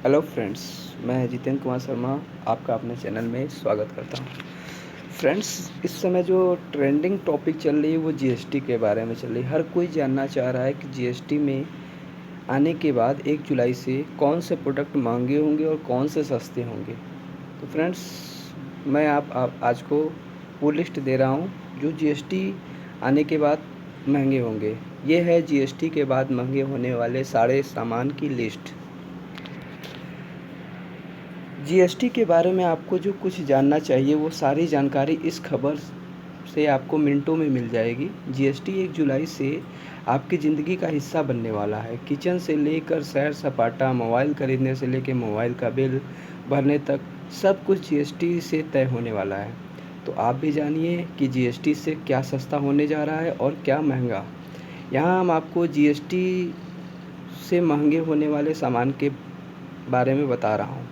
Hello friends, मैं जितेंद्र कुमार शर्मा आपका अपने चैनल में स्वागत करता हूँ। फ्रेंड्स, इस समय जो ट्रेंडिंग टॉपिक चल रही है वो जीएसटी के बारे में चल रही है। हर कोई जानना चाह रहा है कि जीएसटी में आने के बाद 1 जुलाई से कौन से प्रोडक्ट महंगे होंगे और कौन से सस्ते होंगे। तो फ्रेंड्स, मैं आप आज को वो लिस्ट दे रहा हूँ जो जीएसटी आने के बाद महंगे होंगे। ये है जीएसटी के बाद महंगे होने वाले सारे सामान की लिस्ट। जीएसटी के बारे में आपको जो कुछ जानना चाहिए वो सारी जानकारी इस खबर से आपको मिनटों में मिल जाएगी। जीएसटी 1 जुलाई से आपकी ज़िंदगी का हिस्सा बनने वाला है। किचन से लेकर सैर सपाटा, मोबाइल खरीदने से लेकर मोबाइल का बिल भरने तक सब कुछ जीएसटी से तय होने वाला है। तो आप भी जानिए कि जीएसटी से क्या सस्ता होने जा रहा है और क्या महंगा। यहाँ हम आपको जीएसटी से महंगे होने वाले सामान के बारे में बता रहा हूँ।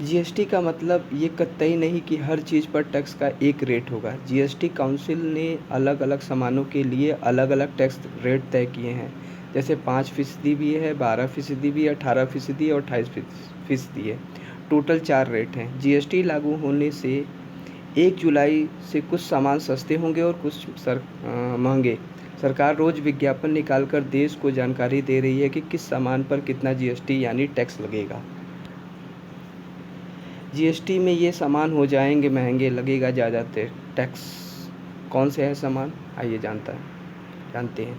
जीएसटी का मतलब ये कतई नहीं कि हर चीज़ पर टैक्स का एक रेट होगा। जीएसटी काउंसिल ने अलग अलग सामानों के लिए अलग अलग टैक्स रेट तय किए हैं। जैसे 5% भी है, 12% भी है, 18% और 28% है। टोटल 4 रेट हैं। जीएसटी लागू होने से 1 जुलाई से कुछ सामान सस्ते होंगे और कुछ महंगे। सरकार रोज़ विज्ञापन निकालकर देश को जानकारी दे रही है कि किस सामान पर कितना जीएसटी यानी टैक्स लगेगा। जीएसटी में ये सामान हो जाएंगे महंगे, लगेगा ज़्यादा टैक्स। कौन से है सामान, आइए जानते हैं।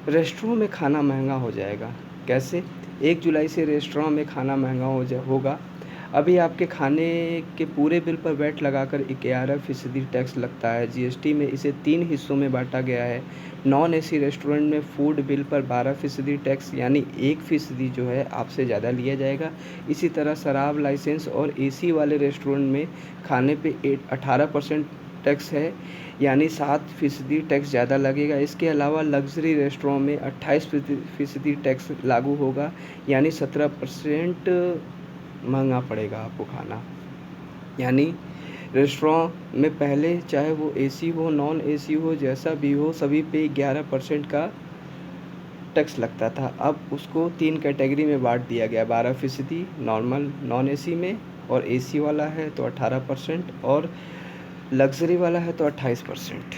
रेस्टोरेंट में खाना महंगा हो जाएगा। कैसे? 1 जुलाई से रेस्टोरेंट में खाना महंगा होगा। अभी आपके खाने के पूरे बिल पर वैट लगाकर 11% टैक्स लगता है। जीएसटी में इसे 3 हिस्सों में बांटा गया है। नॉन एसी रेस्टोरेंट में फूड बिल पर 12% टैक्स यानी 1% जो है आपसे ज़्यादा लिया जाएगा। इसी तरह शराब लाइसेंस और एसी वाले रेस्टोरेंट में खाने पे 18% टैक्स है यानी 7% टैक्स ज़्यादा लगेगा। इसके अलावा लग्जरी रेस्टोरेंट में 28% टैक्स लागू होगा यानी 17% महंगा पड़ेगा आपको खाना। यानी रेस्टोरेंट में पहले चाहे वो एसी हो, नॉन एसी हो, जैसा भी हो, सभी पे 11% का टैक्स लगता था। अब उसको 3 कैटेगरी में बांट दिया गया। 12% नॉर्मल नॉन एसी में, और एसी वाला है तो 18% और लग्जरी वाला है तो 28%।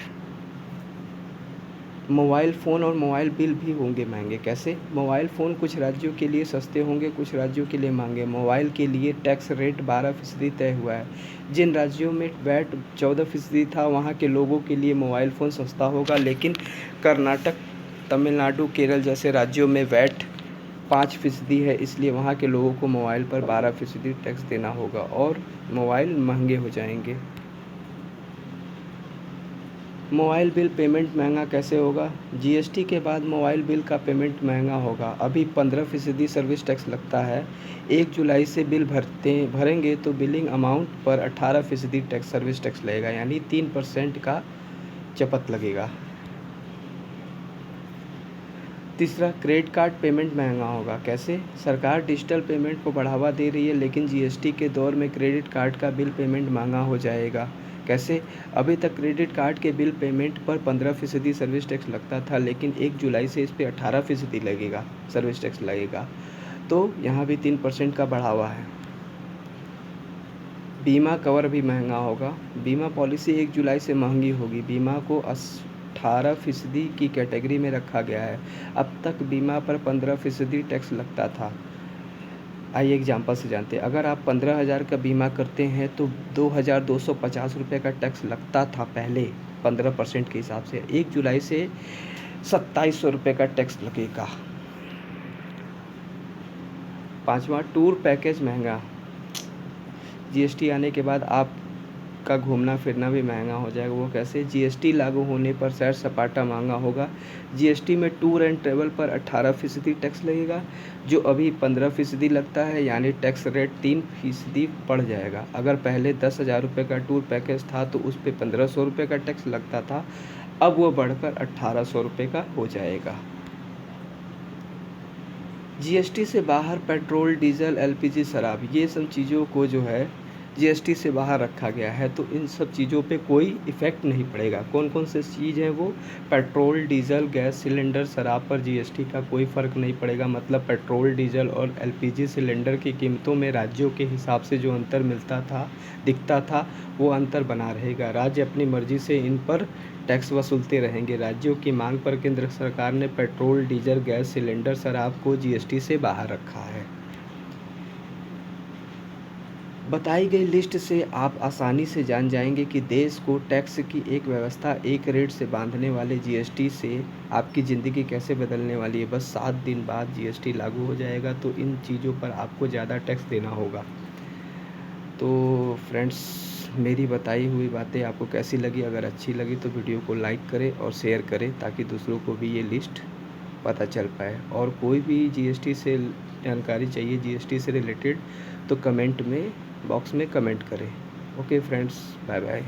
मोबाइल फ़ोन और मोबाइल बिल भी होंगे महंगे। कैसे? मोबाइल फ़ोन कुछ राज्यों के लिए सस्ते होंगे, कुछ राज्यों के लिए महंगे। मोबाइल के लिए टैक्स रेट 12% तय हुआ है। जिन राज्यों में वैट 14% था वहाँ के लोगों के लिए मोबाइल फ़ोन सस्ता होगा, लेकिन कर्नाटक, तमिलनाडु, केरल जैसे राज्यों में वैट 5% है, इसलिए वहाँ के लोगों को मोबाइल पर 12% टैक्स देना होगा और मोबाइल महंगे हो जाएंगे। मोबाइल बिल पेमेंट महंगा कैसे होगा? जीएसटी के बाद मोबाइल बिल का पेमेंट महंगा होगा। अभी 15% सर्विस टैक्स लगता है। 1 जुलाई से बिल भरेंगे तो बिलिंग अमाउंट पर 18% टैक्स सर्विस टैक्स लगेगा यानी 3% का चपत लगेगा। तीसरा, क्रेडिट कार्ड पेमेंट महंगा होगा। कैसे? सरकार डिजिटल पेमेंट को बढ़ावा दे रही है, लेकिन जीएसटी के दौर में क्रेडिट कार्ड का बिल पेमेंट महंगा हो जाएगा। कैसे? अभी तक क्रेडिट कार्ड के बिल पेमेंट पर 15% सर्विस टैक्स लगता था, लेकिन 1 जुलाई से इस पर 18% लगेगा, सर्विस टैक्स लगेगा। तो यहाँ भी 3% का बढ़ावा है। बीमा कवर भी महंगा होगा। बीमा पॉलिसी 1 जुलाई से महंगी होगी। बीमा को 18% की कैटेगरी में रखा गया है। अब तक बीमा पर 15% टैक्स लगता था। आइए एग्जाम्पल से जानते हैं। अगर आप 15,000 का बीमा करते हैं तो 2,250 रुपये का टैक्स लगता था पहले, 15% के हिसाब से। 1 जुलाई से 2,700 रुपये का टैक्स लगेगा। पाँचवा, टूर पैकेज महंगा। जीएसटी आने के बाद आपका घूमना फिरना भी महंगा हो जाएगा। वो कैसे? जीएसटी लागू होने पर सैर सपाटा महंगा होगा। जीएसटी में टूर एंड ट्रैवल पर 18% टैक्स लगेगा, जो अभी 15% लगता है, यानी टैक्स रेट 3% बढ़ जाएगा। अगर पहले 10,000 रुपये का टूर पैकेज था तो उस पर 1,500 रुपये का टैक्स लगता था, अब वो बढ़कर 1,800 रुपये का हो जाएगा। जीएसटी से बाहर पेट्रोल, डीजल, एलपीजी, शराब, ये सब चीज़ों को जो है जीएसटी से बाहर रखा गया है, तो इन सब चीज़ों पे कोई इफ़ेक्ट नहीं पड़ेगा। कौन कौन से चीज़ हैं वो? पेट्रोल, डीज़ल, गैस सिलेंडर, शराब पर जीएसटी का कोई फ़र्क नहीं पड़ेगा। मतलब पेट्रोल, डीज़ल और एलपीजी सिलेंडर की कीमतों में राज्यों के हिसाब से जो अंतर मिलता था, दिखता था, वो अंतर बना रहेगा। राज्य अपनी मर्ज़ी से इन पर टैक्स वसूलते रहेंगे। राज्यों की मांग पर केंद्र सरकार ने पेट्रोल, डीज़ल, गैस सिलेंडर, शराब को जीएसटी से बाहर रखा है। बताई गई लिस्ट से आप आसानी से जान जाएंगे कि देश को टैक्स की एक व्यवस्था, एक रेट से बांधने वाले जीएसटी से आपकी ज़िंदगी कैसे बदलने वाली है। बस 7 दिन बाद जीएसटी लागू हो जाएगा, तो इन चीज़ों पर आपको ज़्यादा टैक्स देना होगा। तो फ्रेंड्स, मेरी बताई हुई बातें आपको कैसी लगी? अगर अच्छी लगी तो वीडियो को लाइक करें और शेयर करें, ताकि दूसरों को भी ये लिस्ट पता चल पाए। और कोई भी जीएसटी से जानकारी चाहिए, जीएसटी से रिलेटेड, तो कमेंट में बॉक्स में कमेंट करें। Okay friends, bye bye.